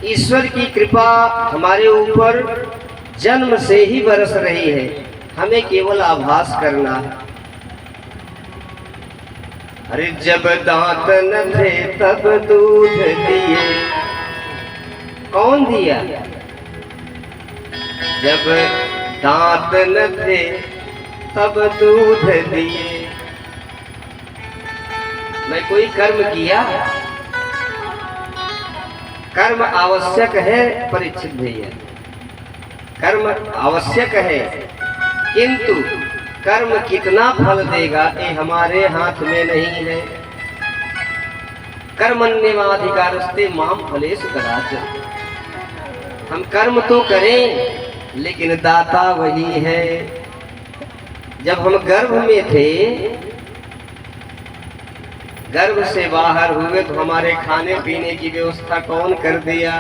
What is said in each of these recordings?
ईश्वर की कृपा हमारे ऊपर जन्म से ही बरस रही है, हमें केवल आभास करना है। अरे जब दांत न थे तब दूध दिए, कौन दिया? जब दांत न थे तब दूध दिए। मैं कोई कर्म किया? कर्म आवश्यक है परीक्षित भैया, कर्म आवश्यक है, किंतु कर्म कितना फल देगा ये हमारे हाथ में नहीं है। कर्मण्येवाधिकारस्ते माम फलेषु कदाचन। हम कर्म तो करें लेकिन दाता वही है। जब हम गर्भ में थे, गर्भ से बाहर हुए तो हमारे खाने पीने की व्यवस्था कौन कर दिया?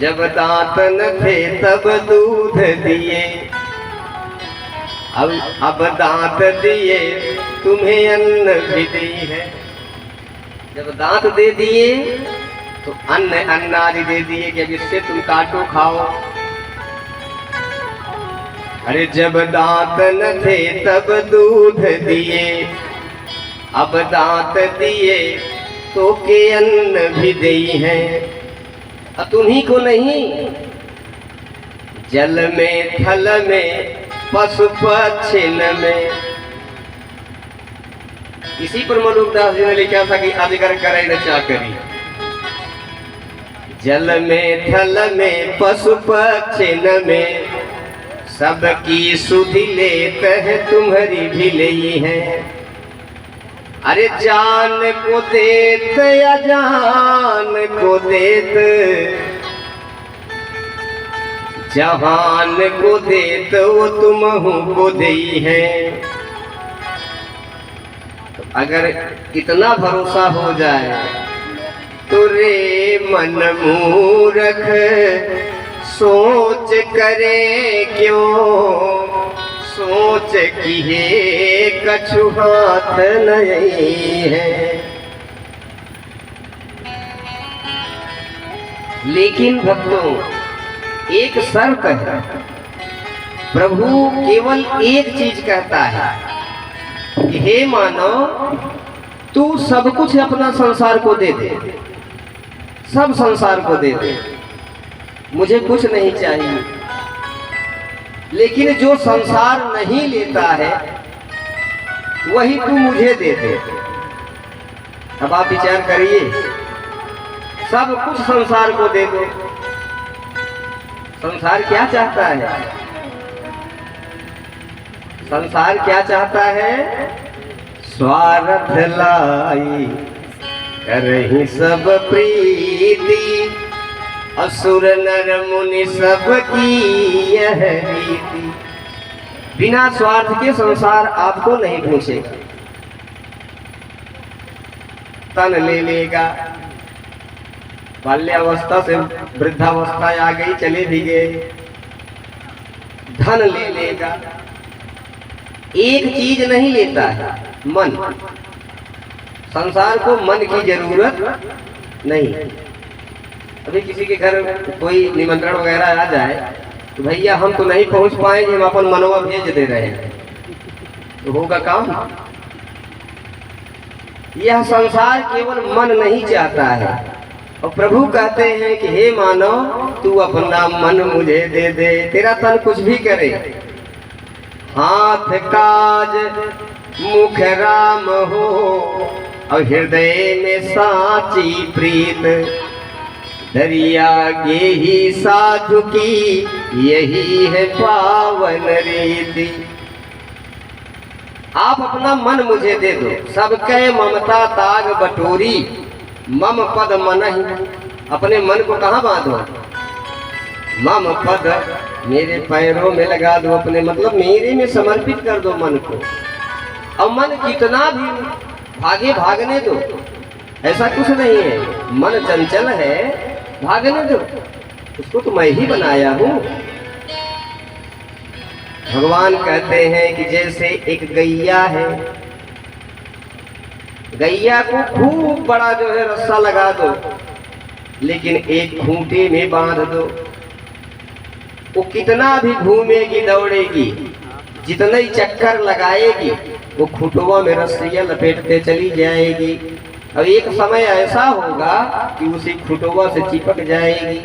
जब दांत न थे तब दूध दिए, अब दांत दिए तुम्हें अन्न भी दी है। जब दांत दे दिए तो अन्न अन्नादि दे दिए कि अब इससे तुम काटो खाओ। अरे जब दांत न थे तब दूध दिए, अब दांत दिए तो के अन्न भी दे हैं। तुम्ही को नहीं, जल में थल में पशु पक्षिन में। इसी पर मलुकदास जी ने लिखा था कि अजगर करे न चाकरी। जल में थल में पशु पक्षिन में, सबकी सुधि लेत है तुम्हारी भी लई है। अरे जान को देत या जान को देत, जहान को देत वो तुमहु को देई है। तो अगर इतना भरोसा हो जाए तो रे मन मूर्ख सोच करे क्यों, सोच कि हे कछु हाथ नहीं है। लेकिन भक्तों एक शर्त है, प्रभु केवल एक चीज कहता है कि हे मानव तू सब कुछ अपना संसार को दे दे, सब संसार को दे दे, मुझे कुछ नहीं चाहिए। लेकिन जो संसार नहीं लेता है वही तू मुझे दे दे। अब आप विचार करिए, सब कुछ संसार को दे दो। संसार क्या चाहता है? संसार क्या चाहता है? स्वार्थ लाई करहि सब प्रीति, असुर नर मुनि सब की यह रीति। बिना स्वार्थ के संसार आपको नहीं पूछेगा। तन ले लेगा, बाल्यावस्था से वृद्धावस्था आ गई, चले भी गए। धन ले लेगा, एक चीज नहीं लेता है, मन। संसार को मन की जरूरत नहीं। अभी किसी के घर कोई निमंत्रण वगैरह आ जाए तो भैया हम तो नहीं पहुंच पाएंगे, हम अपन मनवा भेज दे रहे हैं, तो होगा काम? यह संसार केवल मन नहीं चाहता है। और प्रभु कहते हैं कि हे मानव तू अपना मन मुझे दे दे, तेरा तन कुछ भी करे। हाथ काज मुख राम हो, और हृदय में साची प्रीत, दरिया गे ही साधु की यही है पावन रीति। आप अपना मन मुझे दे दो, सबके ममता ताग बटोरी, मम पद मन ही। अपने मन को कहाँ बांधो? मम पद मेरे पैरों में लगा दो, अपने मतलब मेरे में समर्पित कर दो मन को। और मन कितना भी भागे भागने दो, ऐसा कुछ नहीं है। मन चंचल है, भागने दो, उसको तो मैं ही बनाया हूँ। भगवान कहते हैं कि जैसे एक गैया है, गैया को खूब बड़ा जो है रस्सा लगा दो, लेकिन एक खूंटे में बांध दो, वो कितना भी घूमेगी दौड़ेगी, जितना ही चक्कर लगाएगी, वो खूंटवा में रस्सियां लपेटते चली जाएगी। अब एक समय ऐसा होगा कि उसी खूंटवा से चिपक जाएगी।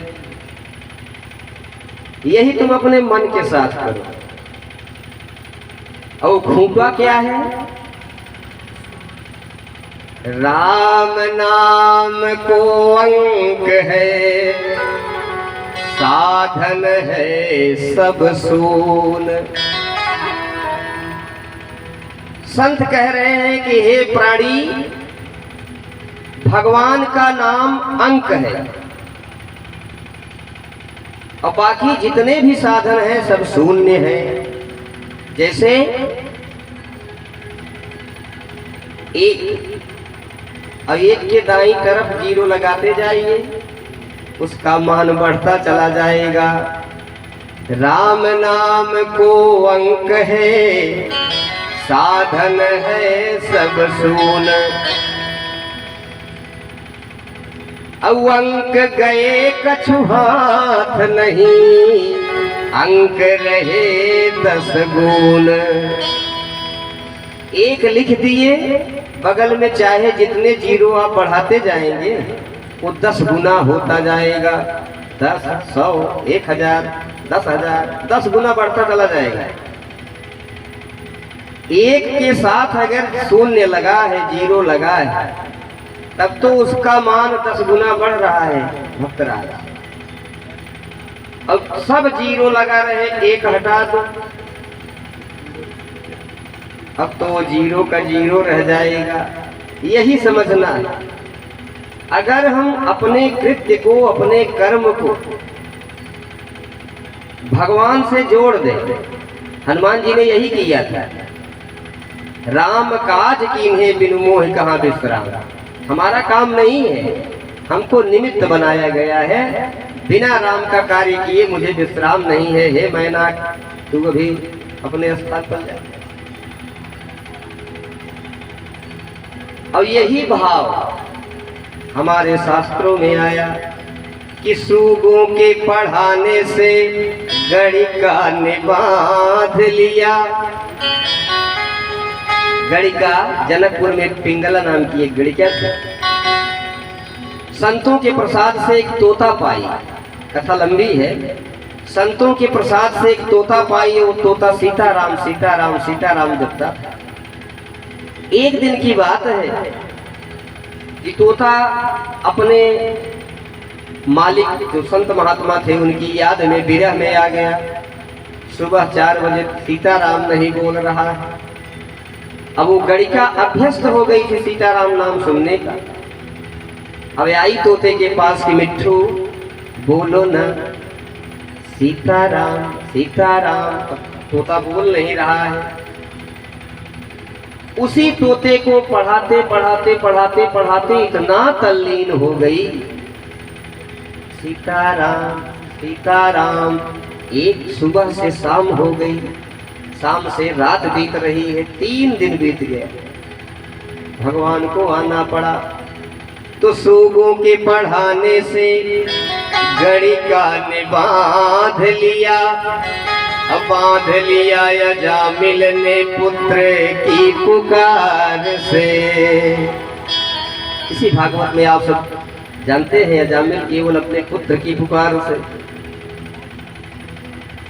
यही तुम अपने मन के साथ करो। और खूंटा क्या है? राम नाम को अंक है, साधन है सब सून। संत कह रहे हैं कि हे प्राणी, भगवान का नाम अंक है और बाकी जितने भी साधन हैं सब शून्य हैं। जैसे एक और एक के दाईं तरफ जीरो लगाते जाइए, उसका मान बढ़ता चला जाएगा। राम नाम को अंक है, साधन है सब सून। अंक गए कछु हाथ नहीं, अंक रहे 10 गुण। एक लिख दिए, बगल में चाहे जितने जीरो आप बढ़ाते जाएंगे वो 10 गुना होता जाएगा। 10, 100, 1000, 10,000, 10 गुना बढ़ता चला जाएगा। एक के साथ अगर शून्य लगा है, जीरो लगा है, तब तो उसका मान 10 गुना बढ़ रहा है भक्तराज। अब सब जीरो लगा रहे, एक हटा दो, अब तो जीरो का जीरो रह जाएगा। यही समझना है। अगर हम अपने कृत्य को, अपने कर्म को भगवान से जोड़ दें, हनुमान जी ने यही किया था। राम काज कीन्हे बिनु मोह कहाँ विश्राम। हमारा काम नहीं है, हमको निमित्त बनाया गया है। बिना राम का कार्य किए मुझे विश्राम नहीं है। हे मैनाक, तू अभी अपने स्थान पर जा। और यही भाव हमारे शास्त्रों में आया कि सूगों के पढ़ाने से गणिका ने बांध लिया। गणिका जनकपुर में पिंगला नाम की एक गणिका थी। संतों के प्रसाद से एक तोता पाई, कथा लंबी है। संतों के प्रसाद से एक तोता पाई, वो तोता सीताराम सीताराम सीताराम जपता। एक दिन की बात है कि तोता अपने मालिक जो संत महात्मा थे उनकी याद में विरह में आ गया। सुबह 4 बजे सीताराम नहीं बोल रहा है। अब वो गणिका अभ्यस्त हो गई थी सीताराम नाम सुनने का। अब आई तोते के पास कि मिट्ठू बोलो ना सीताराम सीताराम। तोता बोल नहीं रहा है। उसी तोते को पढ़ाते पढ़ाते पढ़ाते पढ़ाते इतना तल्लीन हो गई, सीताराम सीताराम। एक सुबह से शाम हो गई, शाम से रात बीत रही है, 3 दिन बीत गए। भगवान को आना पड़ा तो सूगों के पढ़ाने से गणिका ने बांध लिया। अब बांध लिया अजामिल ने पुत्र की पुकार से। इसी भागवत में आप सब जानते हैं अजामिल केवल अपने पुत्र की पुकार से।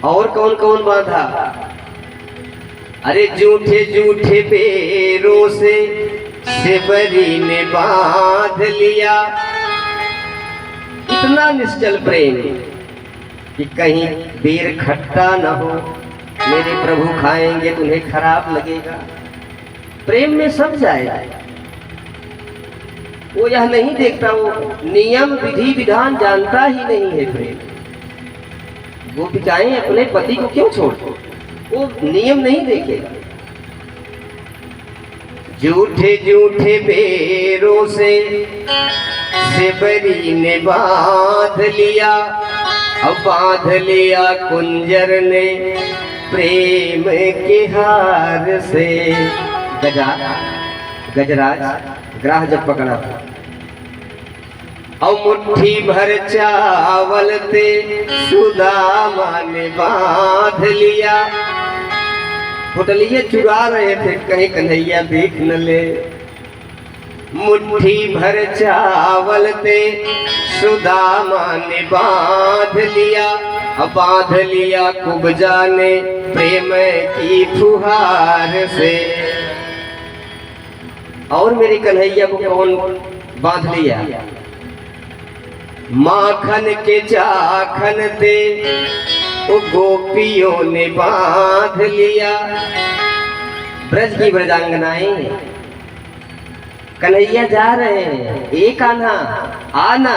और कौन कौन बांधा? अरे झूठे झूठे बेरों से शिवरी ने बांध लिया। इतना निश्चल प्रेम कि कहीं बेर खट्टा न हो, मेरे प्रभु खाएंगे तो उन्हें खराब लगेगा। प्रेम में सब जाएगा। वो यह नहीं देखता, वो नियम विधि विधान जानता ही नहीं है। प्रेम गोपिकाएं अपने पति को क्यों छोड़ती, वो नियम नहीं देखेगा। झूठे झूठे बेरों से शिवरी ने बांध लिया। अब बांध लिया कुंजर ने प्रेम के हार से। गजराज ग्राह जब पकड़ा था और मुट्ठी भर चावल ते सुदामा ने बांध लिया। होटलिए चुरा रहे थे कहीं कन्हैया देख न ले। मुट्ठी भर चावल ते सुदामा ने बांध लिया। अब बांध लिया कुब्जा ने प्रेम की फुहार से। और मेरी कन्हैया को कौन बांध लिया? माखन के चाखन दे वो गोपियों ने बांध लिया। ब्रज की ब्रजांगनाएं कन्हैया जा रहे हैं, एक आना आना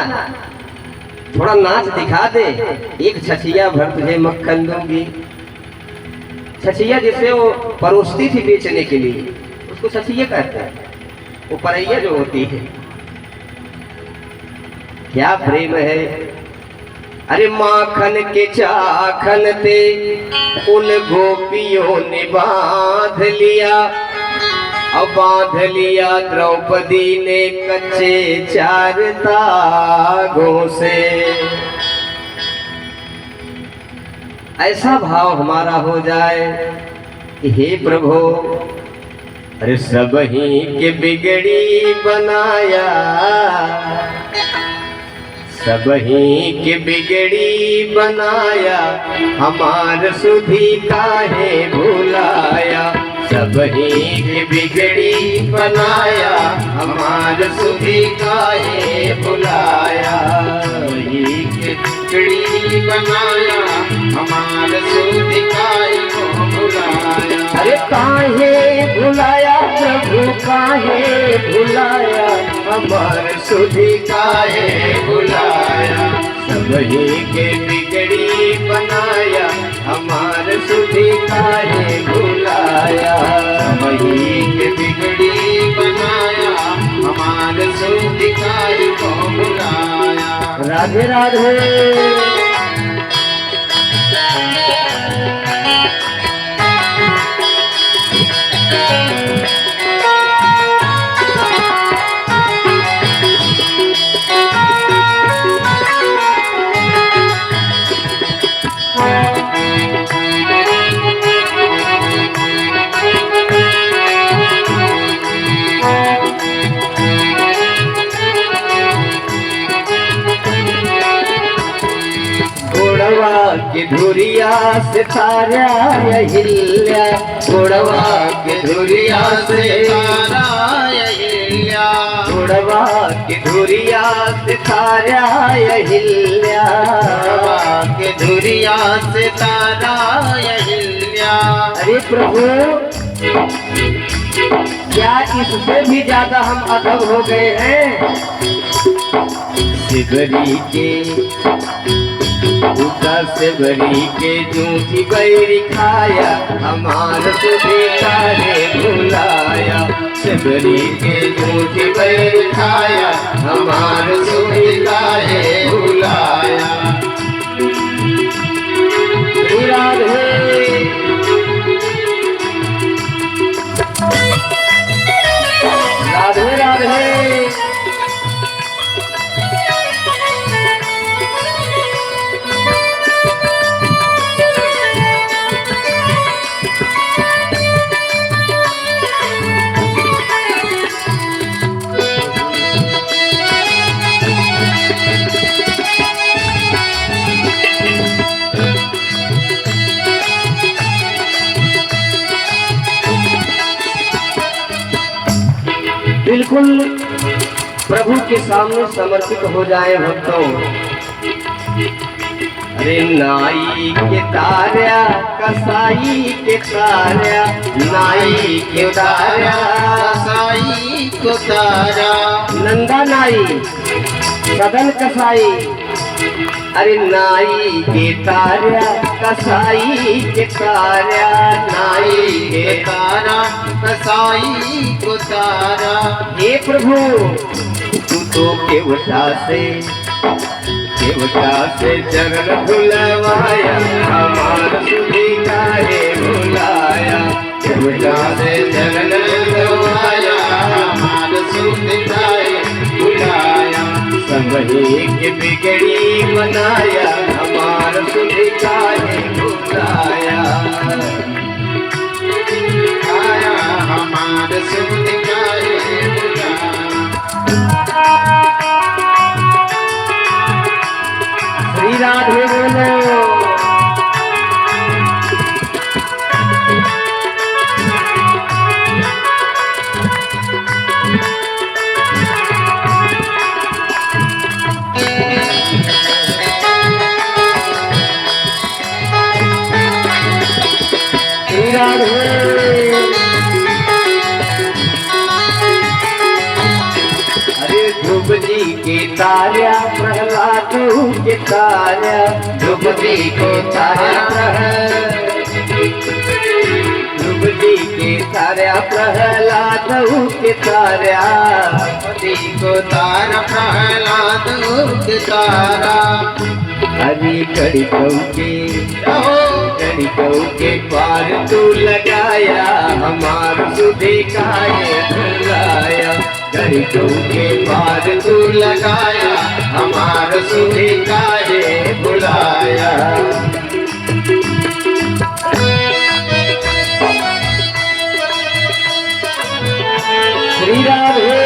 थोड़ा नाच दिखा दे, एक छछिया भर तुझे मक्खन दूंगी। छछिया जिसे वो परोसती थी बेचने के लिए, उसको छछिया कहते हैं। वो परैया जो होती है, क्या प्रेम है। अरे माखन के चाखन ते उन गोपियों ने बांध लिया। अब बांध लिया द्रौपदी ने कच्चे चार तागों से। ऐसा भाव हमारा हो जाए कि हे प्रभु, अरे सब ही के बिगड़ी बनाया, सब ही के बिगड़ी बनाया, हमार सुधी काहे भुलाया। सब ही के बिगड़ी बनाया, हमार सुधी काहे भुलाया। ही के बिगड़ी बनाया, हमार सुधी काहे भुलाया। अरे काहे भुलाया प्रभु, काहे भुलाया, हमार सुधी काहे भुलाया। सब ही के बिगड़ी बनाया, हमार सुधी काहे भुलाया। वही के बिगड़ी बनाया, हमार सुधी काहे भुलाया। राधे राधे। के धुरिया से तारा हिल्या, घोड़वा के धुरिया से तारा हिल्या। घोड़वा के धुरिया से तारा हिल्या। घोड़वा के धुरिया से तारा हिल्या। अरे प्रभु, क्या इससे भी ज्यादा हम अधम हो गए हैं? सिगरी के सिगरी के जूठी बैरी खाया, हमार सुधी काहे भुलाया। सिगरी के जूठी बैरी खाया, हमार सुधी काहे भुलाया। राधे राधे। बिल्कुल प्रभु के सामने समर्पित हो जाए भक्तों। अरे नाई के तारा, कसाई के तारा, नाई के तारा, कसाई को तारा। नंदा नाई, सदन कसाई। अरे नाई के तारा, कसाई के तारा, नाई के तारा, कसाई को तारा। हे प्रभु, तू तो केवटा से जगन धुलवाया, हमार सुधी काहे भुलाया। केवटा से जगन धुलवाया, हमार सुधी काहे भुलाया। सबही के बिगड़ी बनाया हमार सुध काहे भुलाया आया हमार सुध काहे भुलाया श्री राधे बोलो अरे ध्रुव जी के तारा प्रहलाद के तारा ध्रुव जी को तारा ध्रुव जी के तारा प्रहलाद के तारा पति को तारा प्रहलाद के तारा हरी कड़िकौ के पार तू लगाया हमार सुधे काहे भुलाया कड़िकौ के पार तू लगाया हमार सुधे काहे भुलाया श्री राधे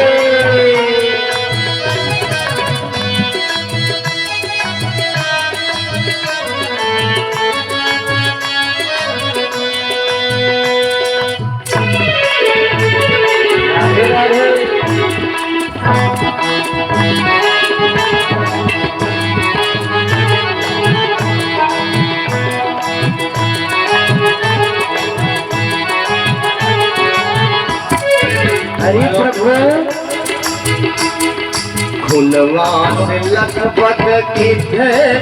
हरि प्रभु खुनवा से लथपथ किध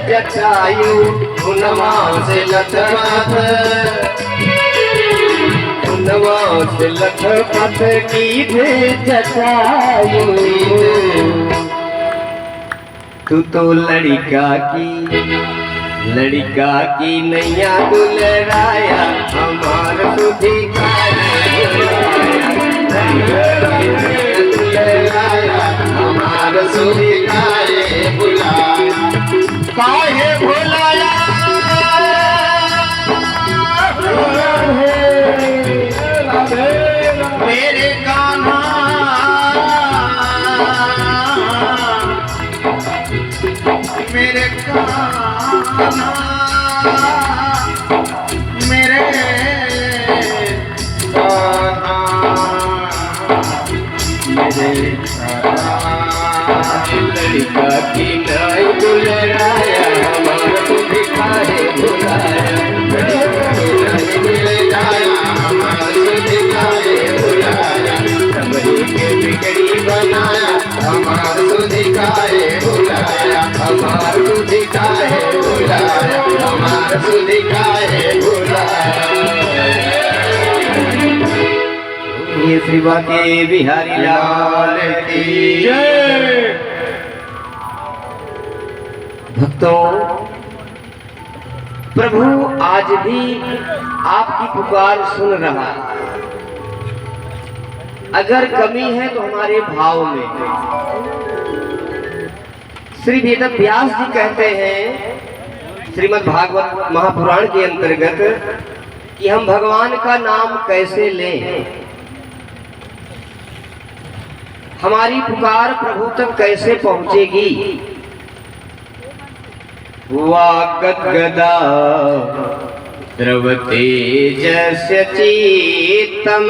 जटायु खुनवा से लथपथ किध जटायु तू तो लड़का की नैया दुलराया हमार सुधी काहे हमार सुधी काहे भुलाया काहे भुलाया मेरे कान्हा मेरे कान्हा मेरे कान्हा मेरे लड़का की नाई दुलराया हमार सुधी काहे भुलाया सबही के बिगड़ी बनाया हमार सुधी काहे भुलाया हमार सुधी काहे भुलाया हमार सुधी काहे भुलाया ये शिवा के बिहारी लाल की जय। भक्तों प्रभु आज भी आपकी पुकार सुन रहा है। अगर कमी है तो हमारे भाव में। श्री वेद व्यास जी कहते हैं श्रीमद् भागवत महापुराण के अंतर्गत कि हम भगवान का नाम कैसे लें, हमारी पुकार प्रभु तक कैसे पहुंचेगी। वागद्गदा द्रवते जस्य चेतम।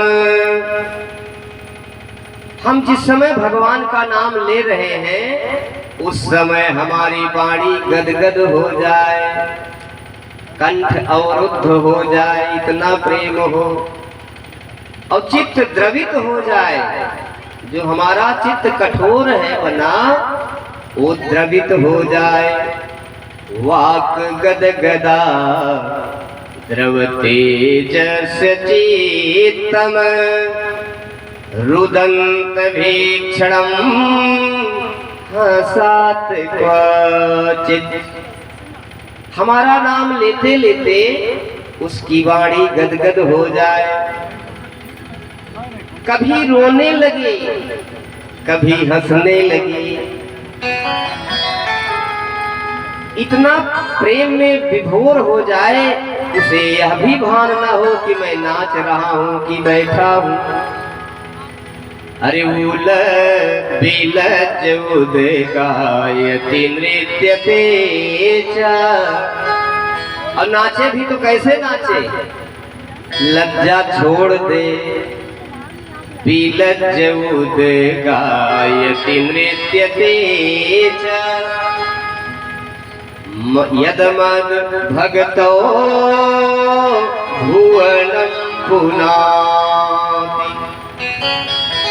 हम जिस समय भगवान का नाम ले रहे हैं उस समय हमारी वाणी गदगद हो जाए, कंठ अवरुद्ध हो जाए, इतना प्रेम हो और चित्त द्रवित हो जाए। जो हमारा चित्त कठोर है बना वो द्रवित हो जाए। वाक गदगदा द्रवते जस्य चेतम रुदंत भीक्षणम हसात क्वचित। हमारा नाम लेते लेते उसकी वाणी गदगद हो जाए, कभी रोने लगे कभी हंसने लगी। इतना प्रेम में विभोर हो जाए, उसे यह भी भान न हो कि मैं नाच रहा हूं कि बैठा हूं। अरे उल बिलज उदगायति नृत्यते च। और नाचे भी तो कैसे नाचे, लज्जा छोड़ दे। बिलज उदगायति नृत्यते च यदमद भगतो भुवनं पुनाति।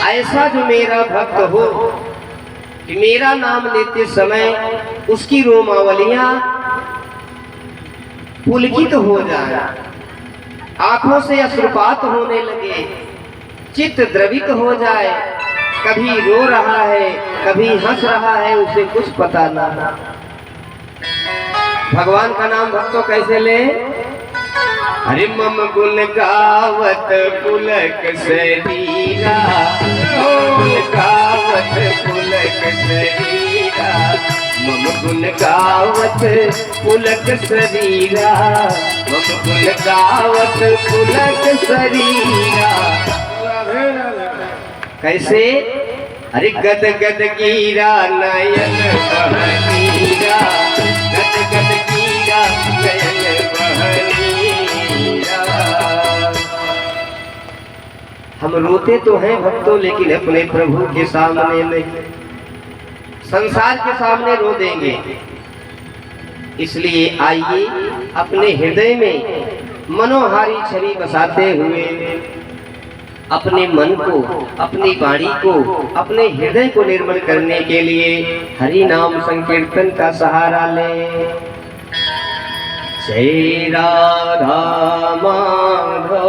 ऐसा जो मेरा भक्त हो कि मेरा नाम लेते समय उसकी रोमावलियां पुलकित हो जाए, आंखों से अश्रुपात होने लगे, चित्त द्रवित हो जाए, कभी रो रहा है कभी हंस रहा है, उसे कुछ पता ना। भगवान का नाम भक्तों कैसे ले। अरे मम गुण गावत पुलक शरीरा, गुण गावत पुलक शरीरा, मम गुण गावत पुलक शरीरा, मम गुण गावत पुलक शरीरा। कैसे। अरे गद गद गिरा नयन बहनीरा, गद गद गिरा नयन बहनीरा। हम रोते तो हैं भक्तों, लेकिन अपने प्रभु के सामने नहीं, संसार के सामने रो देंगे। इसलिए आइए अपने हृदय में मनोहारी छवि बसाते हुए अपने मन को, अपनी वाणी को, अपने हृदय को निर्मल करने के लिए हरि नाम संकीर्तन का सहारा लें। जय राधा माधव,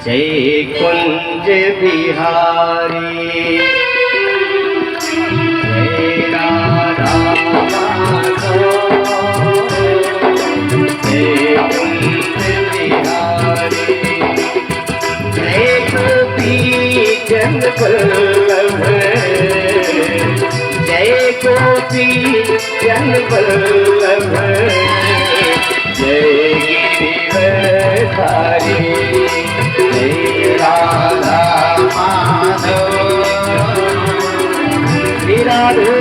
जय कुंज बिहारी, जय राधा माधव, जय कुंज बिहारी, जय गोपी जन वल्लभ, जय गोपी जन वल्लभ, जय गिरिधारी, जय राधा माधव। राधे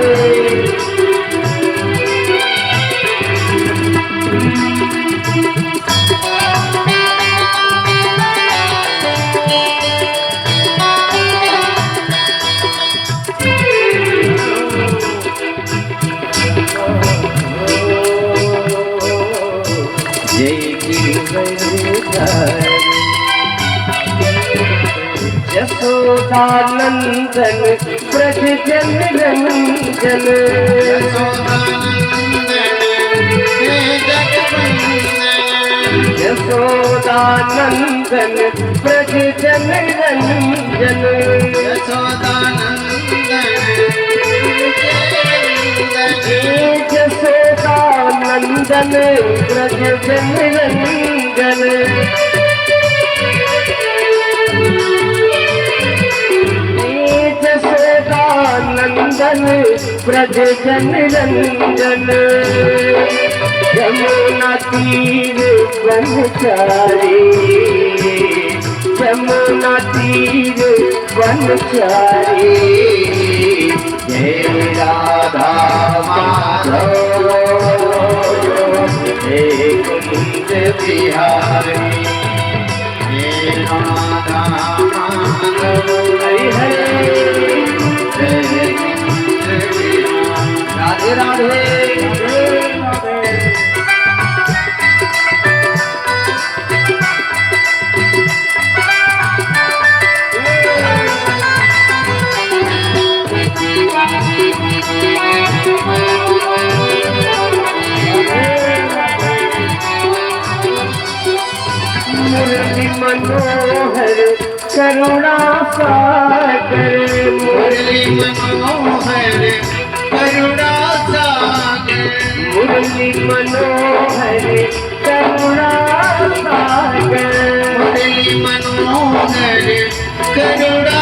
यशोदानंदन ब्रज जन रंजन, यशोदानंदन ब्रज जन रंजन, यशोदानंदन ब्रज जन रंजन। नंदन ब्रज जन रंजन, यमुना तीर बनचारी, यमुना तीर बनचारी, जय राधा माधव, जय कुंज बिहारी, जय राधा माधव। हरि हरि राधे राधे। मुरली मनोहर करुणा सागर, मुरली मनोहर करुणा सागर, मुरली मनोहर करुणा सागर, मुरली मनोहर करुणा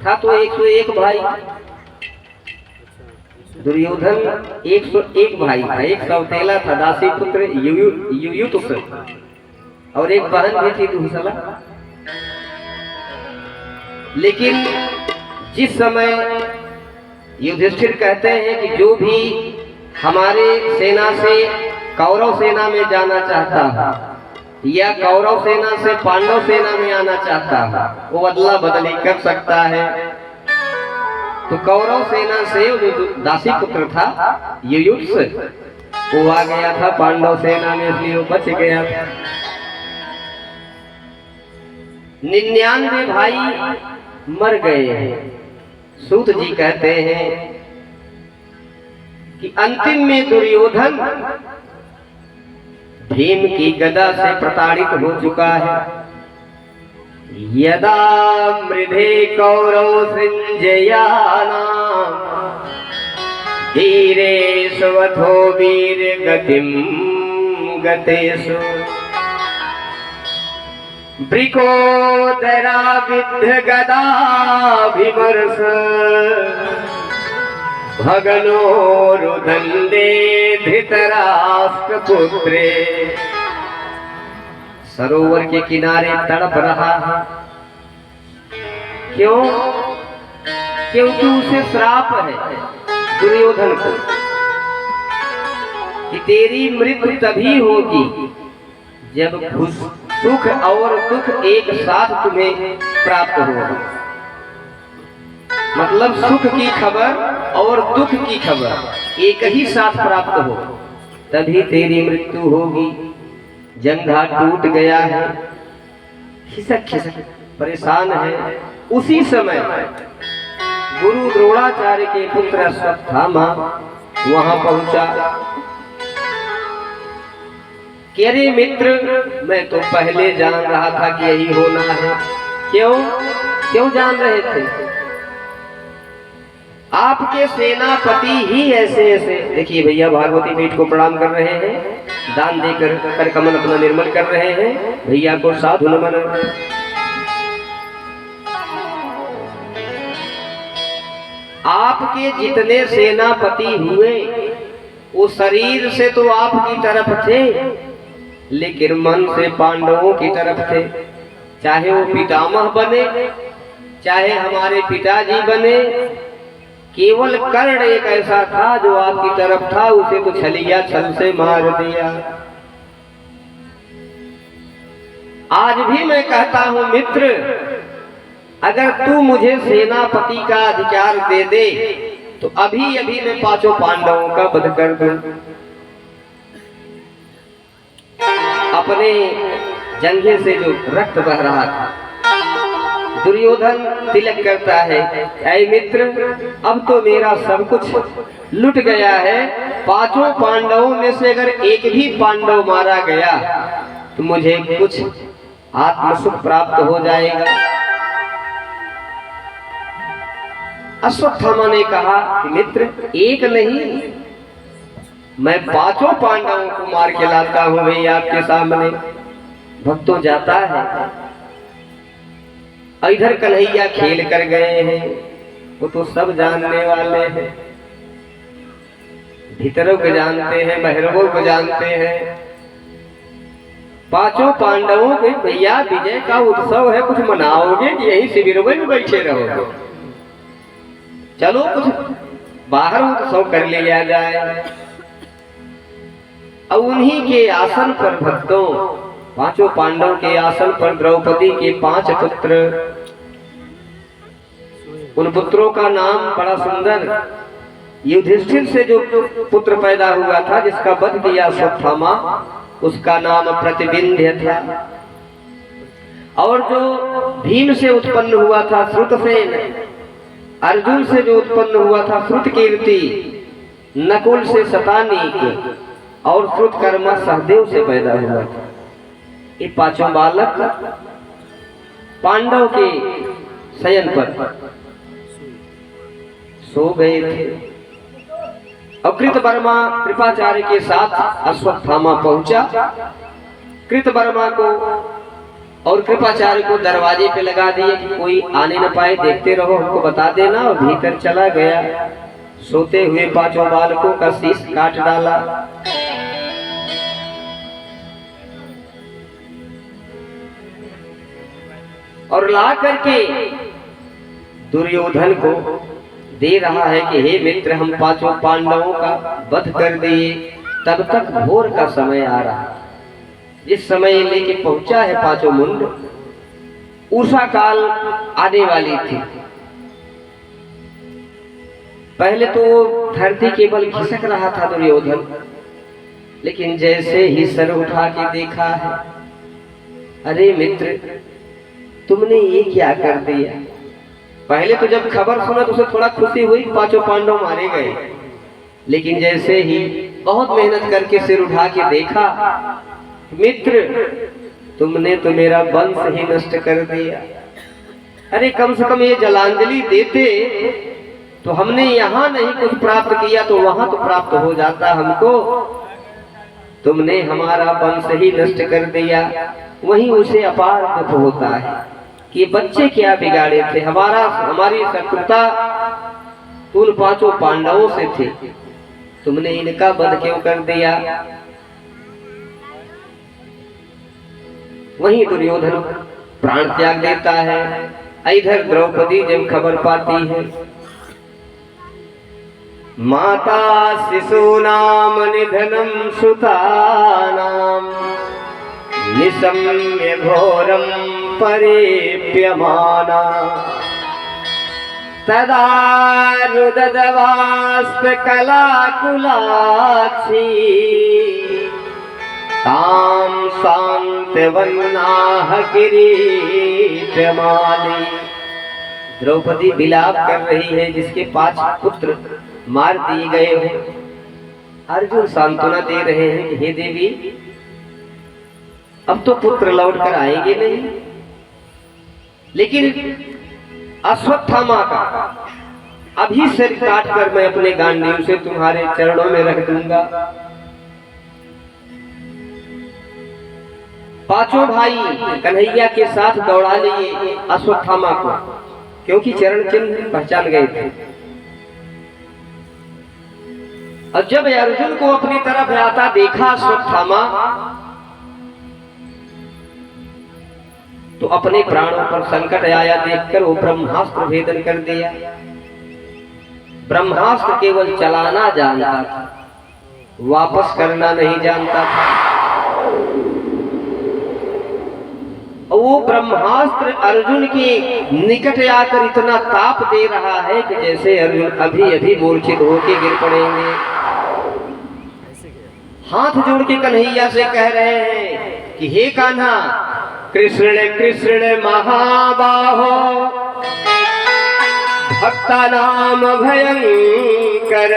था तो 101 भाई। दुर्योधन 101 भाई था, एक सौतेला था दासी पुत्र युयुत्सु और एक बहन भी थी दुःसला। लेकिन जिस समय युधिष्ठिर कहते हैं कि जो भी हमारे सेना से कौरव सेना में जाना चाहता है या कौरव सेना से पांडव सेना में आना चाहता है वो अदला बदली कर सकता है। तो कौरव सेना से जो दासी पुत्र था युयुत्सु वो आ गया था पांडव सेना में, इसलिए वो बच गया था। 99 भाई मर गए हैं। सूत जी कहते हैं कि अंतिम में दुर्योधन भीम की गदा से प्रताड़ित हो चुका है। यदा मृधे कौरव संजयाना धीरे स्वथो वीर गतिम गतेषु ब्रिकोदरा विद्ध गदा विमर्श भगनो रुदंडे धृतराष्ट्र पुत्रे। सरोवर के किनारे तड़प रहा है। क्यों? क्योंकि उसे श्राप है दुर्योधन को कि तेरी मृत्यु तभी होगी जब सुख और दुख एक साथ तुम्हें प्राप्त होगा। मतलब सुख की खबर और दुख की खबर एक ही साथ प्राप्त हो तभी तेरी मृत्यु होगी। जंघा टूट गया है, खिसक खिसक परेशान है। उसी समय गुरु द्रोणाचार्य के पुत्र अश्वत्थामा वहां पहुंचा। अरे मित्र, मैं तो पहले जान रहा था कि यही होना है। क्यों जान रहे थे? आपके सेनापति ही ऐसे देखिए भैया भागवती पीठ को प्रणाम कर रहे हैं, दान देकर कर कमल अपना निर्मल कर रहे हैं। भैया को साधु नमन। आपके जितने सेनापति हुए वो शरीर से तो आपकी तरफ थे लेकिन मन से पांडवों की तरफ थे। चाहे वो पितामह बने चाहे हमारे पिताजी बने, केवल कर्ण एक ऐसा था जो आपकी तरफ था, उसे तो छलिया छल से मार दिया। आज भी मैं कहता हूं मित्र, अगर तू मुझे सेनापति का अधिकार दे दे तो अभी अभी मैं 5 पांडवों का वध कर दूं। अपने जंघे से जो रक्त बह रहा था, दुर्योधन तिलक करता है, ऐ मित्र अब तो मेरा सब कुछ लुट गया है। 5 पांडवों में से अगर एक भी पांडव मारा गया तो मुझे कुछ आत्मसुख प्राप्त हो जाएगा। अश्वत्थामा ने कहा कि मित्र एक नहीं, मैं 5 पांडवों को मार के लाता हूं भैया आपके सामने। भक्तों जाता है। इधर कन्हैया खेल कर गए हैं, वो तो सब जानने वाले हैं, भीतरों को जानते हैं, बहरों को जानते हैं। 5 पांडवों के भैया विजय का उत्सव है, कुछ मनाओगे कि यही शिविर में बैठे रहोगे? चलो कुछ बाहर उत्सव कर लिया जाए। अब उन्हीं के आसन पर भक्तों, 5 पांडव के आसन पर द्रौपदी के 5 पुत्र, उन पुत्रों का नाम बड़ा सुंदर, युधिष्ठिर से जो पुत्र पैदा हुआ था जिसका वध किया अश्वत्थामा, उसका नाम प्रतिबिंध्य था। और जो भीम से उत्पन्न हुआ था श्रुतसेन, अर्जुन से जो उत्पन्न हुआ था श्रुतकीर्ति, नकुल से शतानीक और श्रुतकर्मा सहदेव से पैदा हुआ था। ये 5 बालक पांडव के शयन पर सो गए थे। कृतवर्मा कृपाचार्य के साथ अश्वत्थामा पहुंचा। कृतवर्मा को और कृपाचार्य को दरवाजे पे लगा दिए कि कोई आने न पाए, देखते रहो, हमको बता देना। और भीतर चला गया। सोते हुए 5 बालकों का शीश काट डाला। और ला करके दुर्योधन को दे रहा है कि हे मित्र, हम 5 पांडवों का वध कर दिए। तब तक भोर का समय आ रहा। जिस समय लेके पहुंचा है 5 मुंड, उषा काल आने वाली थी। पहले तो धरती केवल खिसक रहा था दुर्योधन, लेकिन जैसे ही सर उठा के देखा है, अरे मित्र, तुमने ये क्या कर दिया। पहले तो जब खबर सुना तो उसे थोड़ा खुशी हुई, 5 पांडव मारे गए। लेकिन जैसे ही बहुत मेहनत करके सिर उठा के देखा, मित्र, तुमने तो मेरा वंश ही नष्ट कर दिया। अरे कम से कम ये जलांजलि देते तो हमने यहाँ नहीं कुछ प्राप्त किया तो वहां तो प्राप्त हो जाता हमको। तुमने हमारा वंश ही नष्ट कर दिया। वहीं उसे अपार दुख होता है कि बच्चे क्या बिगाड़े थे। हमारी शत्रुता उन 5 पांडवों से थी, तुमने इनका वध क्यों कर दिया। वहीं दुर्योधन प्राण त्याग देता है। इधर द्रौपदी जब खबर पाती है, माता शिशूनाम निधनम सुतानाम निशम्य घोरम परिप्यमाना तदा रुददवास्प कलाकुलाक्षी ताम शांतवन्नाह किरीटमाली। द्रौपदी विलाप कर रही है जिसके 5 पुत्र मार दिए गए हैं। अर्जुन सांत्वना दे रहे हैं, हे देवी, अब तो पुत्र लौट कर आएंगे नहीं, लेकिन अश्वत्थामा का अभी सिर काट कर मैं अपने गांडीव से तुम्हारे चरणों में रख दूंगा। 5 भाई कन्हैया के साथ दौड़ा लिए अश्वत्थामा को, क्योंकि चरण चिन्ह पहचान गए थे। और जब अर्जुन को अपनी तरफ आता देखा अश्वत्थामा, तो अपने प्राणों पर संकट आया देखकर वो ब्रह्मास्त्र भेदन कर दिया। ब्रह्मास्त्र केवल चलाना जानता था, वापस करना नहीं जानता था। वो ब्रह्मास्त्र अर्जुन के निकट आकर इतना ताप दे रहा है कि जैसे अर्जुन अभी अभी मूर्छित होके गिर पड़ेंगे। हाथ जोड़ के कन्हैया से कह रहे हैं कि हे कान्हा, कृष्ण कृष्ण महाबाहो भक्ता नाम भयंकर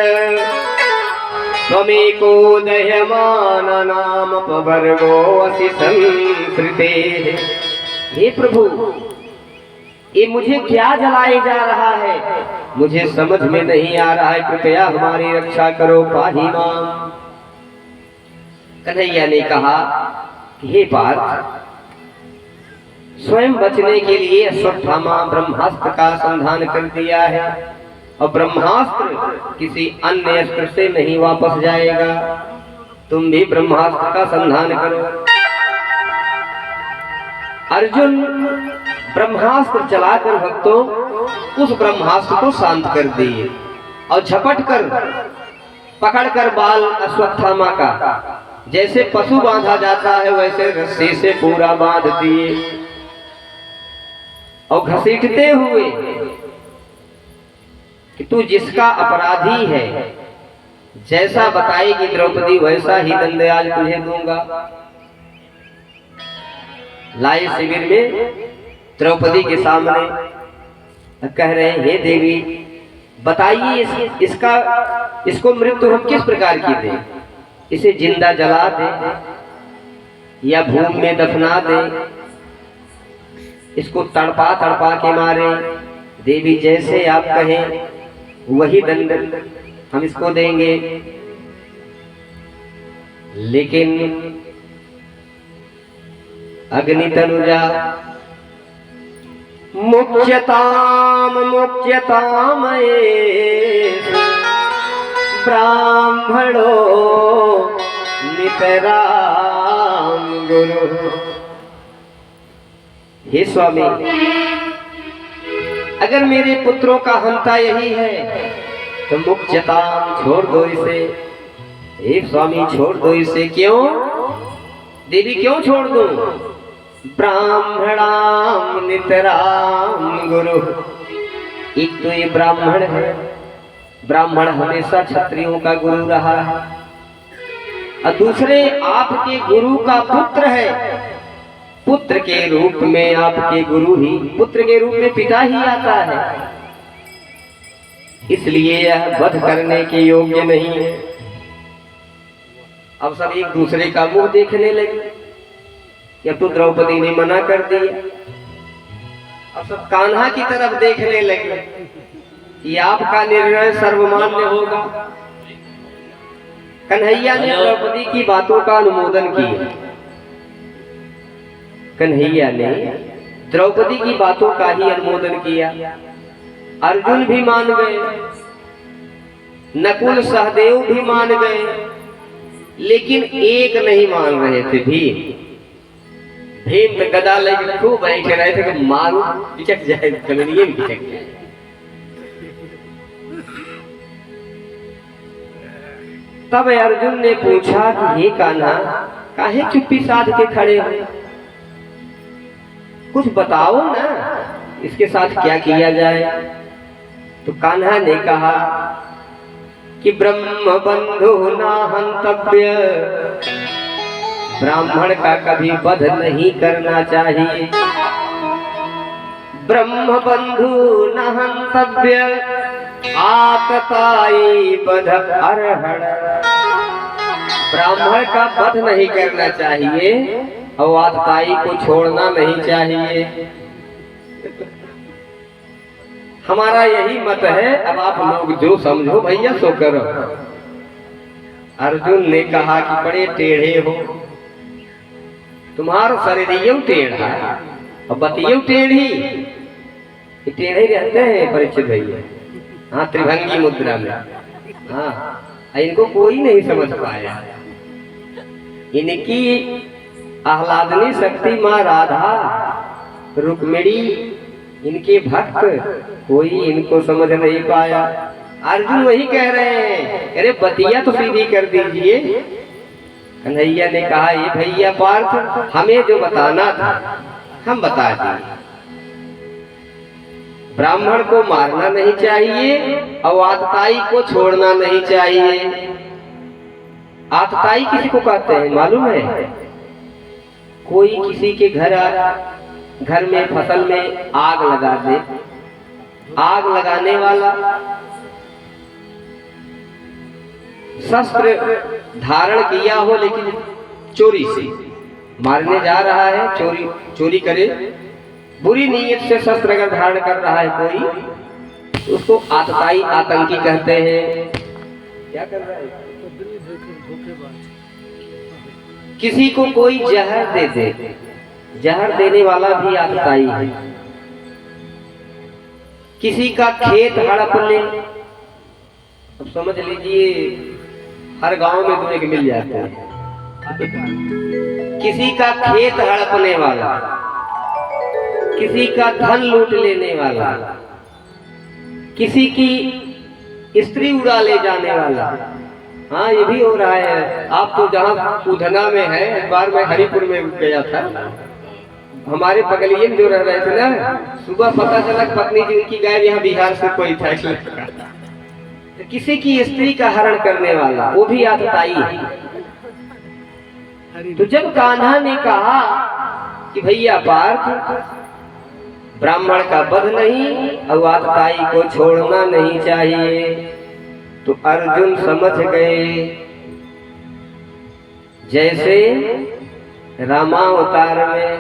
त्वमेको दह्यमान नाम पवर्गो असि संस्कृते। हे प्रभु, ये मुझे क्या जलाए जा रहा है, मुझे समझ में नहीं आ रहा है, कृपया हमारी रक्षा करो, पाहि माम। कन्हैया ने कहा, हे पार्थ, स्वयं बचने के लिए अश्वत्थामा ब्रह्मास्त्र का संधान कर दिया है, और ब्रह्मास्त्र किसी अन्य अस्त्र से नहीं वापस जाएगा। तुम भी ब्रह्मास्त्र का संधान करो। अर्जुन ब्रह्मास्त्र चलाकर भक्तों उस ब्रह्मास्त्र को शांत कर दिए, और झपट कर पकड़कर बाल अश्वत्थामा का जैसे पशु बांधा जाता है वैसे रस्सी से पूरा बांध दिए, और घसीटते हुए कि तू जिसका अपराधी है, जैसा बताएगी द्रौपदी वैसा ही दंड आज तुझे दूंगा। लाए शिविर में द्रौपदी के सामने कह रहे हैं, हे देवी, बताइए इसको मृत्यु हम किस प्रकार की दें? इसे जिंदा जला दें या भूमि में दफना दें? इसको तड़पा तड़पा के मारे? देवी जैसे आप कहें वही दंड हम इसको देंगे। लेकिन अग्नि तनुजा मुच्यताम मुच्यताम ब्राह्मणो नितराम गुरु। हे स्वामी, अगर मेरे पुत्रों का हंता यही है तो मुच्यताम छोड़ दो इसे। हे स्वामी छोड़ दो इसे। क्यों देवी, क्यों छोड़ दो? ब्राह्मणाम नितराम गुरु। एक तो ये ब्राह्मण है, ब्राह्मण हमेशा क्षत्रियों का गुरु रहा है, और दूसरे आपके गुरु का पुत्र है। पुत्र के रूप में आपके गुरु ही, पुत्र के रूप में पिता ही आता है, इसलिए यह वध करने के योग्य नहीं है। अब सब एक दूसरे का मुंह देखने लगे। अब तो द्रौपदी ने मना कर दिया, अब सब कान्हा की तरफ देखने लगे कि आपका निर्णय सर्वमान्य होगा। कन्हैया ने द्रौपदी की बातों का अनुमोदन किया। कन्हैया ने द्रौपदी की बातों का ही अनुमोदन किया। अर्जुन भी मान गए, नकुल सहदेव भी मान गए, लेकिन एक नहीं मान रहे थे भीम। भीम तो गदा लेकर खूब बैठे रहे थे कि मारू पिचक जाए, कमरिए में पिचक जाए। तब अर्जुन ने पूछा कि हे कान्हा, काहे चुप्पी साध के खड़े हो? कुछ बताओ ना, इसके साथ क्या किया जाए? तो कान्हा ने कहा कि ब्रह्म बंधु ना हंतव्य, ब्राह्मण का कभी वध नहीं करना चाहिए। ब्रह्म बंधु न हंतव्य, आतताई वध अर्हण। ब्राह्मण का वध नहीं करना चाहिए और आतताई को छोड़ना नहीं चाहिए। हमारा यही मत है, अब आप लोग जो समझो भैया सो करो। अर्जुन ने कहा कि बड़े टेढ़े हो, तुम्हारा शरीर टेढ़ा और बतियो टेढ़ी। टेढ़े रहते हैं परीक्षित भैया, हाँ, त्रिभंगी मुद्रा में। हाँ, इनको कोई नहीं समझ पाया। इनकी आह्लादनी शक्ति माँ राधा, रुक्मिणी, इनके भक्त, कोई इनको समझ नहीं पाया। अर्जुन वही कह रहे हैं, अरे बतिया तो सीधी कर दीजिए। कन्हैया ने कहा, ये भैया पार्थ, हमें जो बताना था हम बता दिए। ब्राह्मण को मारना नहीं चाहिए और आतताई को छोड़ना नहीं चाहिए। आतताई किसी को कहते हैं मालूम है? कोई किसी के घर में फसल में आग लगा दे, आग लगाने वाला शस्त्र धारण किया हो लेकिन चोरी से मारने जा रहा है, चोरी करे, बुरी नीयत से शस्त्र अगर धारण कर रहा है कोई, उसको आतताई, आतंकी कहते हैं। क्या कर रहा है? किसी को कोई जहर दे दे, जहर देने वाला भी आतताई है। किसी का खेत हड़प ले, अब समझ लीजिए हर गांव में तो एक मिल जाता है। किसी का खेत हड़पने वाला, किसी का धन लूट लेने वाला, किसी की स्त्री उड़ा ले जाने वाला, हाँ ये भी हो रहा है। आप तो जहाँ उधना में है, एक बार मैं हरिपुर में गया था, हमारे बगलिए में जो रह रहे थे ना, सुबह पता चला पत्नी जी उनकी गाय यहाँ बिहार से कोई था, तो किसी की स्त्री का हरण करने वाला, वो भी आतताई है। तो जब कान्हा ने कहा कि भैया पार्थ, ब्राह्मण का वध नहीं और आतताई को छोड़ना नहीं चाहिए, तो अर्जुन समझ गए जैसे रामावतार में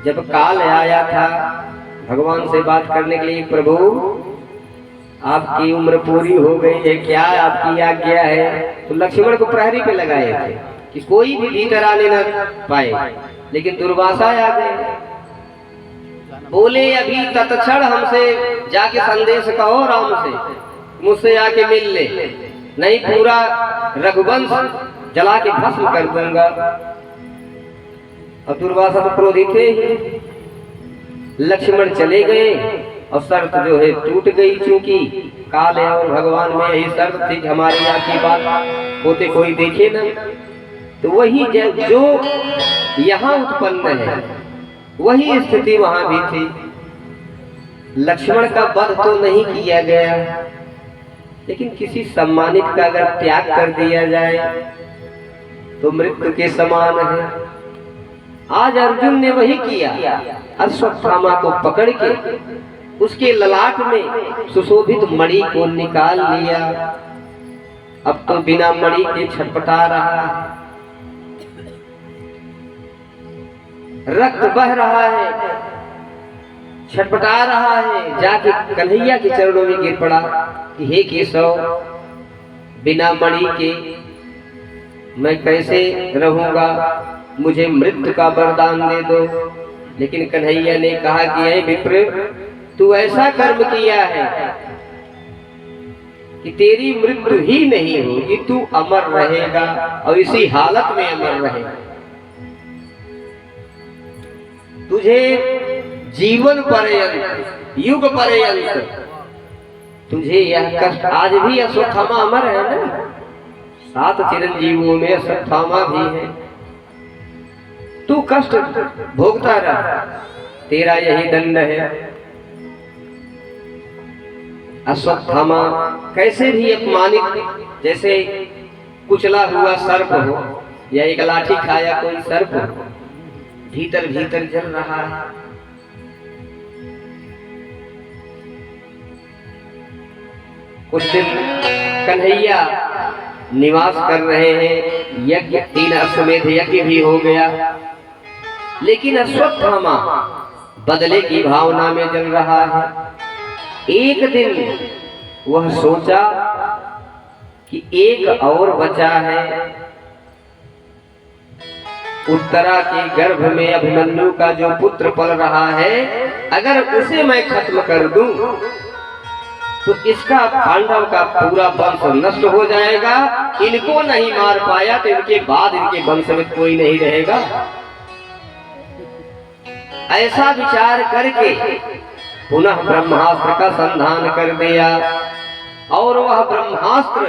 जब काल आया था भगवान से बात करने के लिए, प्रभु आपकी उम्र पूरी हो गई है, क्या आपकी आज्ञा है? तो लक्ष्मण को प्रहरी पे लगाए थे कि कोई भी भीतर आने न पाए। लेकिन दुर्वासा आ गए। बोले अभी तत्क्षण हमसे जाके संदेश कहो राम से, मुझसे आके मिल ले, नहीं पूरा रघुवंश जला के भस्म कर दूंगा। और दुर्वासा तो क्रोधित थे ही। लक्ष्मण चले गए और शर्त जो है टूट गई, चूंकि काल है और भगवान में यही शर्त थी कि हमारे यहाँ की बात होते कोई देखे ना। तो वही जो यहाँ उत्पन्न है वही स्थिति वहां भी थी। लक्ष्मण का वध तो नहीं किया गया, लेकिन किसी सम्मानित का अगर त्याग कर दिया जाए तो मृत्यु के समान है। आज अर्जुन ने वही किया, अश्वत्थामा को पकड़ के उसके ललाट में सुशोभित मणि को निकाल लिया। अब तो बिना मणि के छटपटा रहा है, रक्त बह रहा है, छटपटा रहा है। जाके कन्हैया के चरणों में गिर पड़ा कि हे केशव, बिना मणि के मैं कैसे रहूंगा, मुझे मृत्यु का वरदान दे दो। लेकिन कन्हैया ने कहा कि हे विप्र, तू ऐसा कर्म किया है कि तेरी मृत्यु ही नहीं होगी, तू अमर रहेगा और इसी हालत में अमर रहेगा। तुझे जीवन पर्यंत, युग पर्यंत तुझे यह कष्ट, आज भी अश्वत्थामा अमर है ना, 7 चिरंजीवों में अश्वत्थामा भी है। तू कष्ट भोगता रहा, तेरा यही दंड है। अश्वत्थामा कैसे भी अपमानित, जैसे कुचला हुआ सर्प हो या एक लाठी खाया कोई सर्प हो, भीतर भीतर जल रहा है। कुछ दिन कन्हैया निवास कर रहे हैं, यज्ञ 3 अश्वमेध यज्ञ भी हो गया, लेकिन अश्वत्थामा बदले की भावना में जल रहा है। एक दिन वह सोचा कि एक और बचा है, उत्तरा के गर्भ में अभिमन्यु का जो पुत्र पल रहा है, अगर उसे मैं खत्म कर दूं तो इसका पांडव का पूरा वंश नष्ट हो जाएगा। इनको नहीं मार पाया तो इनके बाद इनके वंश में कोई नहीं रहेगा। ऐसा विचार करके पुनः ब्रह्मास्त्र का संधान कर दिया और वह ब्रह्मास्त्र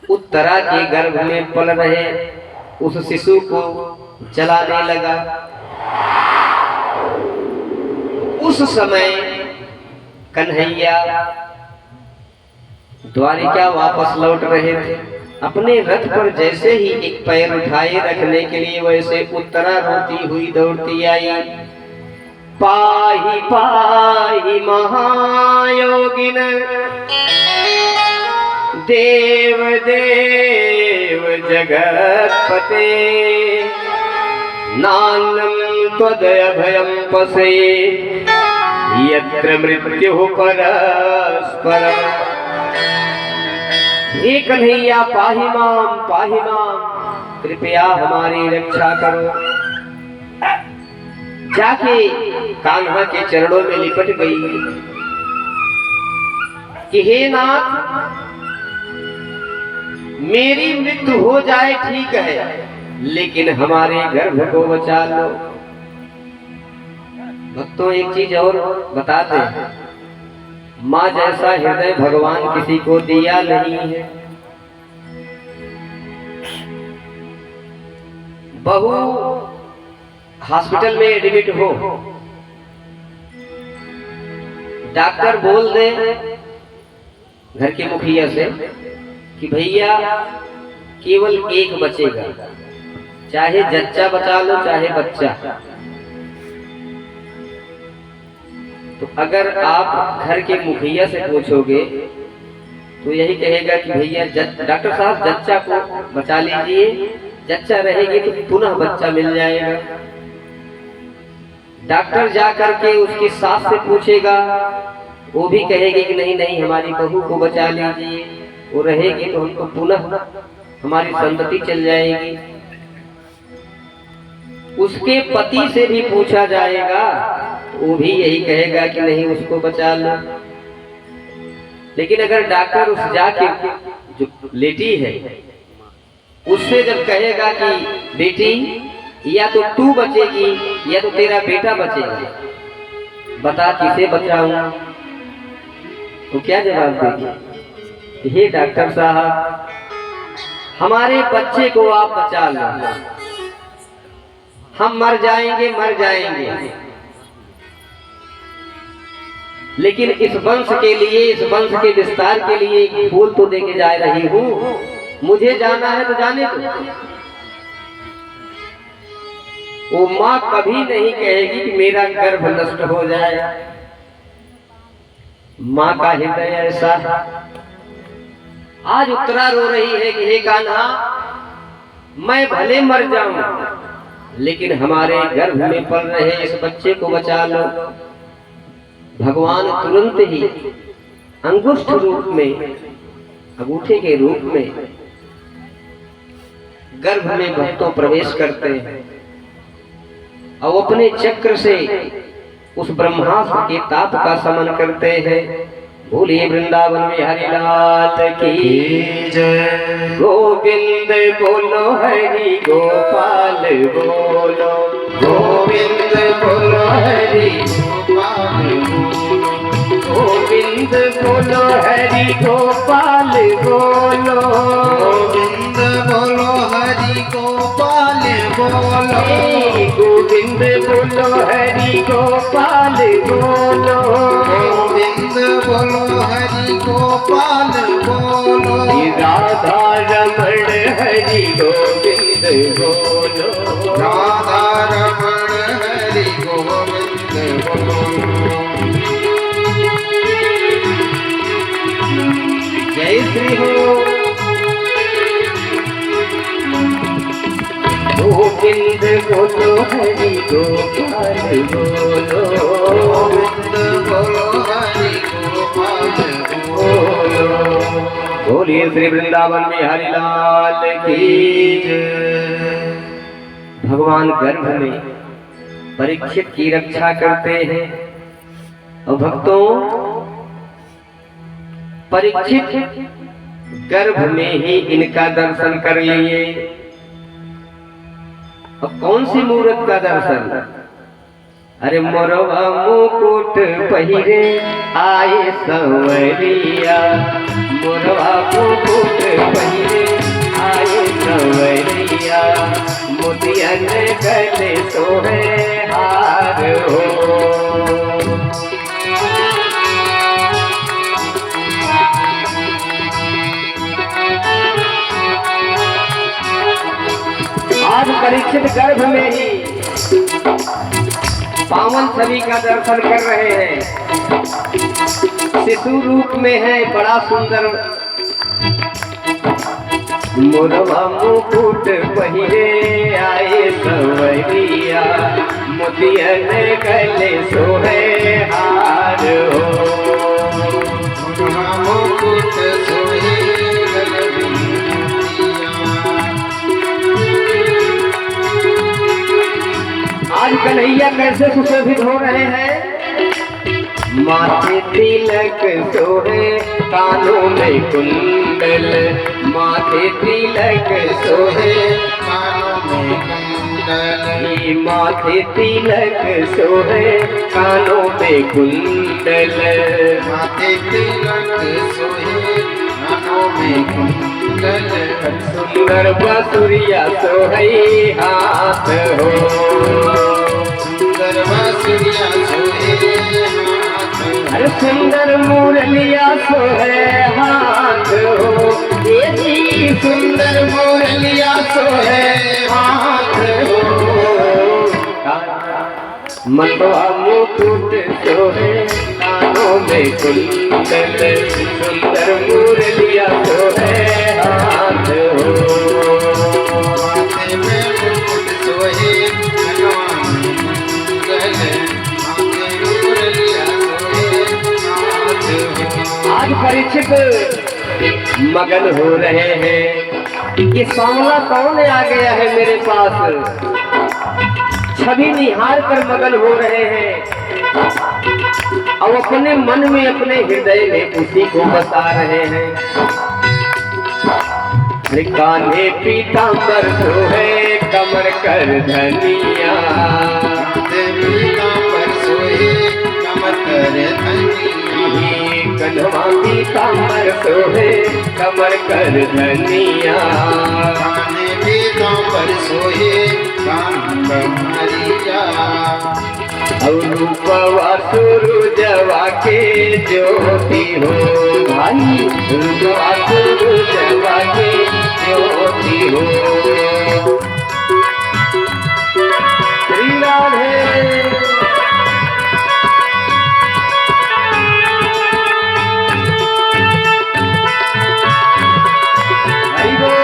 उत्तरा के गर्भ में पल रहे उस शिशु को जलाने लगा। उस समय कन्हैया द्वारिका वापस लौट रहे थे। अपने रथ पर जैसे ही एक पैर उठाए रखने के लिए वैसे उत्तरा रोती हुई दौड़ती आई। पाहि पाहि महायोगिन देव देव जगत्पते, नान्नं त्वदभयं पसे यत्र मृत्युः परस्परम्। हे कन्हैया पाहि मां, कृपया हमारी रक्षा करो। जाके कान्हा के चरणों में लिपट गई कि हे नाथ, मेरी मृत्यु हो जाए ठीक है, लेकिन हमारे गर्भ को बचा लो। भक्तों एक चीज और बताते हैं, माँ जैसा हृदय भगवान किसी को दिया नहीं है। बहू हॉस्पिटल में एडमिट हो, डॉक्टर बोल दे घर के मुखिया से कि भैया केवल एक बचेगा, चाहे जच्चा बचा लो चाहे बच्चा। तो अगर आप घर के मुखिया से पूछोगे तो यही कहेगा कि भैया डॉक्टर साहब जच्चा को बचा लीजिए, जच्चा रहेगी तो पुनः बच्चा मिल जाएगा। डॉक्टर जा करके उसकी सास से पूछेगा, वो भी कहेगी कि नहीं नहीं हमारी बहू को बचा लीजिए, वो रहेगी तो हमको पुनः हमारी संतति चल जाएगी। उसके पति से भी पूछा जाएगा, वो भी यही कहेगा कि नहीं उसको बचा लो। लेकिन अगर डॉक्टर उस जाके जो लेटी है उससे जब कहेगा कि बेटी या तो तू बचेगी या तो तेरा बेटा बचेगा, बता किसे बचाऊं, तो क्या जवाब देगी? हे डॉक्टर साहब, हमारे बच्चे को आप बचा लो, हम मर जाएंगे मर जाएंगे, लेकिन इस वंश के लिए, इस वंश के विस्तार के लिए एक फूल तो देके जा रही हूँ, मुझे जाना है तो जाने दो। वो माँ कभी नहीं कहेगी कि मेरा गर्भ नष्ट हो जाए। माँ का हृदय ऐसा है। आज उत्तरा रो रही है कि हे कान्हा, मैं भले मर जाऊं लेकिन हमारे गर्भ में पल रहे इस बच्चे को बचा लो। भगवान तुरंत ही अंगुष्ठ रूप में, अंगूठे के रूप में गर्भ में भक्तों प्रवेश करते हैं और अपने चक्र से उस ब्रह्मास्त्र के ताप का समन करते हैं। बोलिए वृंदावन में हरिलाल की जय। गोविंद बोलो हरि गोपाल बोलो, गोविंद बोलो हरि गोपाल गोविंद बोलो हरि गोपाल बोलो, गोविंद बोलो हरि गोपाल बोलो, गोविंद बोलो हरि गोपाल बोलो, गोविंद बोलो हरि गोपाल बोलो, राधा रमण हरि गोविंद बोलो, राधा रमण हरि गोविंद बोलो। जय श्री हो। गोविंद बोलो हरि गोपाल बोलो, गोविंद बोलो हरि गोपाल बोलो। बोलिए श्री वृंदावन में हरिलाल की जय। भगवान गर्भ में परीक्षित की रक्षा करते हैं और भक्तों, परीक्षित गर्भ में ही इनका दर्शन कर लिए। और कौन सी मूर्त का दर्शन? अरे मोरवा मुकुट पहिरे आए संवरिया, मोरवा मुकुट पहिरे आए संवरिया, मोतियन गले सोहे हार हो। आज परीक्षित गर्भ में ही पावन छवि का दर्शन कर रहे हैं। शिशु रूप में है बड़ा सुंदर। मोरवा मुकुट पहिरे आए संवरिया, मोतियन गले सोहे हार हो। मोरवा मुकुट सोहे आज कन्हैया कैसे सुशोभित हो रहे हैं? माथे तिलक सोहे, कानों में कुंडल, माथे तिलक सोहे, कानों में कुंडल, माथे तिलक सोहे, कानों में कुंडल, माथे तिलक सोहे, कानों में कुंडल, सुंदर बांसुरिया सोहई हाथ हो, सुंदर बांसुरिया सोहे हाथ हो। अरे सुंदर मुरलिया सोहे हाथ हो, ये जी सुंदर मुरलिया सोहे हाथ हो। मतवा मुकुट सोहे, कानों में कुंडल, सुंदर मुरलिया सोहे हाथ हो। माथे में मुकुट सोहे, कानों में कुंडल, माथे मुरलिया सोहे हाथ हो। आज परीक्षित मगन हो रहे हैं। ये सांवला कौन आ गया है मेरे पास? छवि निहार कर मगन हो रहे हैं और अपने मन में अपने हृदय में उसी को बसा रहे हैं। कान्हे पीताम्बर सोहे कमर कर धनिया, पीताम्बर सोहे कमर कर धनिया, कन्हवा पीताम्बर सोहे कमर कर धनिया, कान्हे पीताम्बर सोहे कमरिया, और रूपवा सूरजवा के ज्योति हो भाई, रूपवा सूरजवा के ज्योति हो। श्री राधे हरि बोल।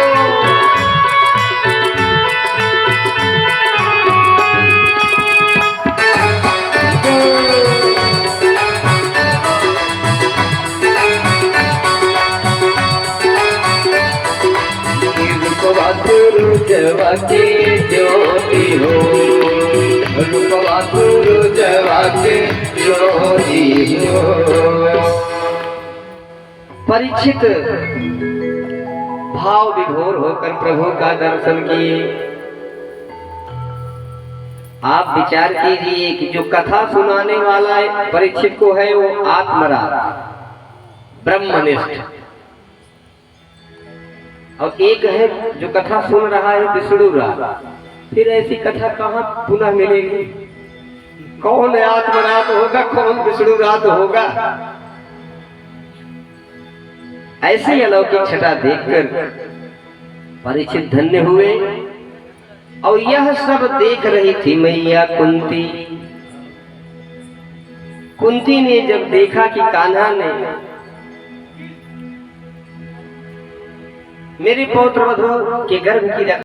रूपवा के ज्योति हो, रूपवा सूरजवा के ज्योति हो। परीक्षित भाव विभोर होकर प्रभु का दर्शन किए। आप विचार कीजिए कि जो कथा सुनाने वाला परीक्षित को है वो आत्मराग ब्रह्मनिष्ठ, और एक है जो कथा सुन रहा है विष्णु राग। फिर ऐसी कथा कहाँ पुनः मिलेगी? कौन आत्मरात होगा, कौन विष्णु रात होगा? ऐसी अलौकिक छटा देखकर परीक्षित धन्य हुए। और यह सब देख रही थी मैया कुंती। कुंती ने जब देखा कि कान्हा ने मेरे पौत्र वधू के गर्भ की